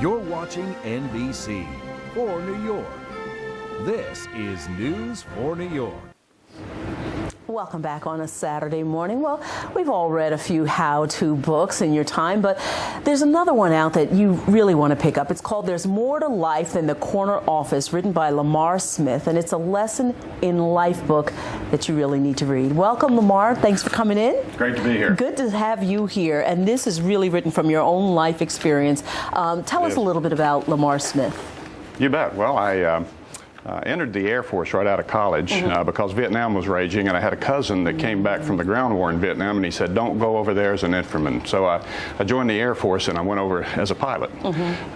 You're watching NBC for New York. This is News for New York. Welcome back on a Saturday morning. Well, we've all read a few how-to books in your time, but there's another one out that you really want to pick up. It's called There's More to Life Than the Corner Office, written by Lamar Smith, and it's a lesson in life book that you really need to read. Welcome, Lamar. Thanks for coming in. Great to be here. Good to have you here, and this is really written from your own life experience. Tell us a little bit about Lamar Smith. You bet. Well, I entered the Air Force right out of college because Vietnam was raging, and I had a cousin that came back from the ground war in Vietnam, and he said, don't go over there as an infantryman. So I joined the Air Force, and I went over as a pilot.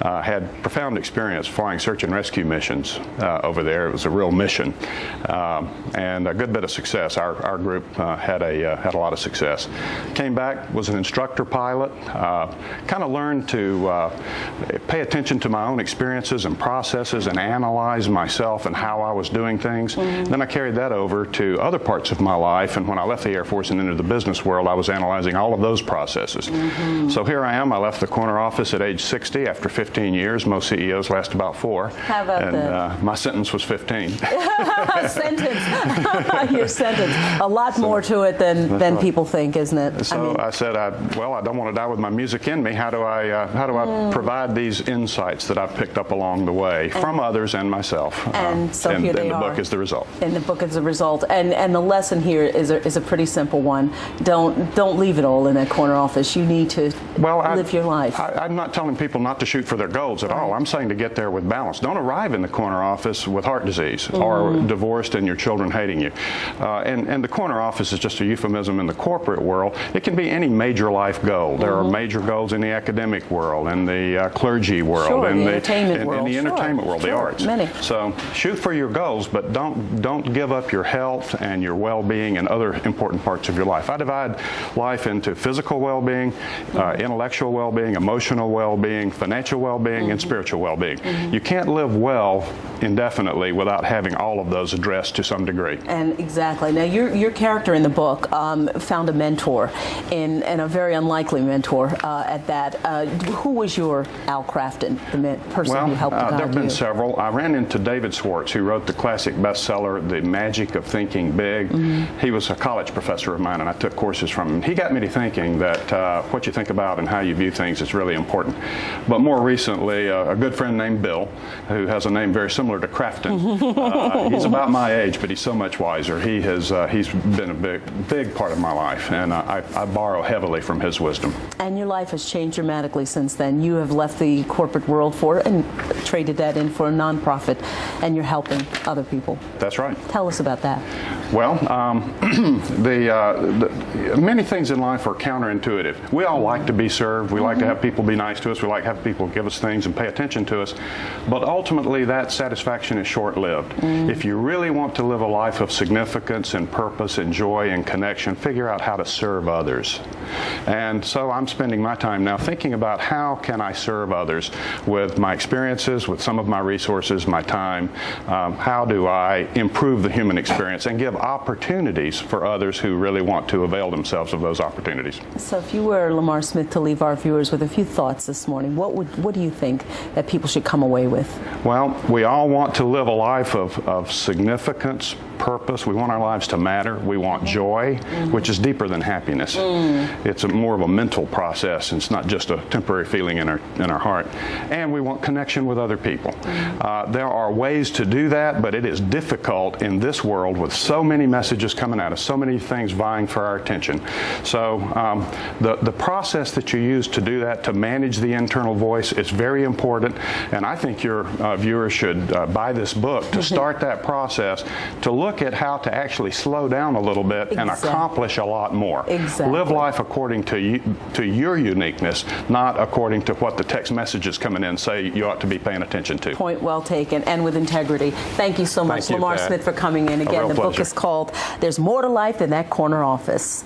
Had profound experience flying search and rescue missions over there. It was a real mission, and a good bit of success. Our group had a lot of success. Came back, was an instructor pilot, kind of learned to pay attention to my own experiences and processes and analyze myself and how I was doing things. Then I carried that over to other parts of my life, and when I left the Air Force and entered the business world, I was analyzing all of those processes. So here I am. I left the corner office at age 60 after 15 years. Most CEOs last about 4. How about that? My sentence was 15. Sentence. Your sentence. A lot more to it than people think, isn't it? So I said, well, I don't want to die with my music in me. How do I provide these insights that I've picked up along the way from others and myself? And so here they are. And the book is the result. And the book is the result. And the lesson here is a pretty simple one. Don't leave it all in a corner office. You need to live your life. I'm not telling people not to shoot for their goals at all. I'm saying to get there with balance. Don't arrive in the corner office with heart disease or divorced and your children hating you. And the corner office is just a euphemism in the corporate world. It can be any major life goal. There are major goals in the academic world and the clergy world and the entertainment world, the arts. Many. So shoot for your goals, but don't give up your health and your well-being and other important parts of your life. I divide life into physical well-being, intellectual well-being, emotional well-being, financial well-being, and spiritual well-being. You can't live well indefinitely without having all of those addressed to some degree. And exactly. Now, your character in the book found a mentor, and a very unlikely mentor at that. Who was your Al Crafton, the person who helped guide you? There have been several. I ran into David Schwartz, who wrote the classic bestseller, The Magic of Thinking Big. He was a college professor of mine, and I took courses from him. He got me to thinking that what you think about and how you view things is really important. But more recently, a good friend named Bill, who has a name very similar to Crafton. He's about my age, but he's so much wiser. He's been a big part of my life, and I borrow heavily from his wisdom. And your life has changed dramatically since then. You have left the corporate world and traded that in for a nonprofit, and you're helping other people. That's right. Tell us about that. Well, many things in life are counterintuitive. We all like to be served. We like to have people be nice to us. We like to have people give us things and pay attention to us. But ultimately, that satisfaction is short-lived. If you really want to live a life of significance and purpose and joy and connection, figure out how to serve others. And so I'm spending my time now thinking about how can I serve others with my experiences, with some of my resources, my time. How do I improve the human experience and give opportunities for others who really want to avail themselves of those opportunities? So if you were Lamar Smith to leave our viewers with a few thoughts this morning, what do you think that people should come away with? Well, we all want to live a life of significance, purpose. We want our lives to matter. We want joy, which is deeper than happiness. It's more of a mental process. It's not just a temporary feeling in our heart. And we want connection with other people. There are ways to do that, but it is difficult in this world with so many messages coming at us, so many things vying for our attention. So the process that you use to do that, to manage the internal voice, is very important. And I think your viewers should buy this book to start that process, to look at how to actually slow down a little bit and accomplish a lot more. Live life according to your uniqueness, not according to what the text messages coming in say you ought to be paying attention to. Point well taken, and with integrity. Thank you so much, Lamar Smith, for coming in. Again, the book is called There's More to Life Than That Corner Office.